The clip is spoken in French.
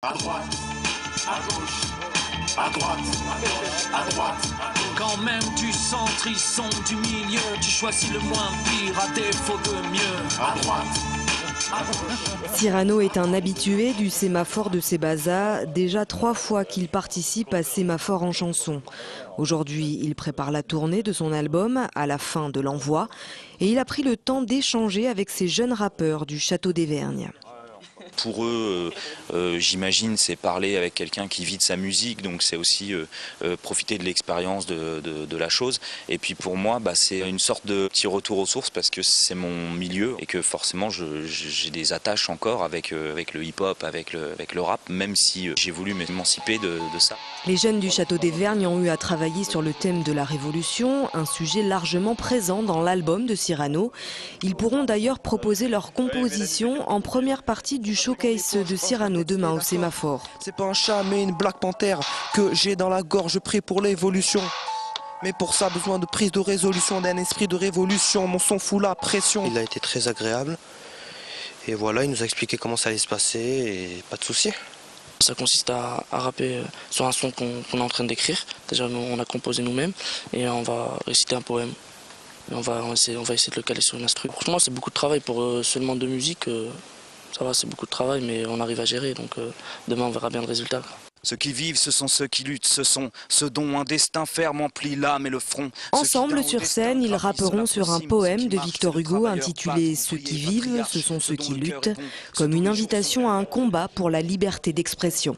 À droite, à gauche, à droite, à gauche, à droite, à gauche. Quand même du centre, ils sont du milieu. Tu choisis le moins pire à défaut de mieux. À droite, à gauche. Cyrano est un habitué du sémaphore de Sébaza, déjà 3 fois qu'il participe à Sémaphore en chanson. Aujourd'hui, il prépare la tournée de son album à la fin de l'envoi et il a pris le temps d'échanger avec ces jeunes rappeurs du Château d'Evergne. Pour eux, j'imagine, c'est parler avec quelqu'un qui vit de sa musique, donc c'est aussi profiter de l'expérience de la chose. Et puis pour moi, c'est une sorte de petit retour aux sources parce que c'est mon milieu et que forcément j'ai des attaches encore avec le hip-hop, avec le rap, même si j'ai voulu m'émanciper de ça. Les jeunes du Château d'Evergne ont eu à travailler sur le thème de la Révolution, un sujet largement présent dans l'album de Cyrano. Ils pourront d'ailleurs proposer leur composition en première partie du showcase de Cyrano demain au Sémaphore. C'est pas un chat mais une Black Panther que j'ai dans la gorge, je prie pour l'évolution. Mais pour ça, besoin de prise de résolution, d'un esprit de révolution. Mon son fout la pression. Il a été très agréable. Et voilà, il nous a expliqué comment ça allait se passer et pas de soucis. Ça consiste à rapper sur un son qu'on est en train d'écrire. Déjà, on a composé nous-mêmes et on va réciter un poème. Et on va essayer de le caler sur une instru. Franchement, c'est beaucoup de travail pour seulement de musique. Ça va, c'est beaucoup de travail, mais on arrive à gérer. Donc demain, on verra bien le résultat. Ceux qui vivent, ce sont ceux qui luttent, ce sont ceux dont un destin ferme emplit l'âme et le front. Ensemble sur scène, ils rapperont sur un poème de Victor Hugo intitulé « Ceux qui vivent, ce sont ceux qui luttent », comme une invitation à un combat pour la liberté d'expression.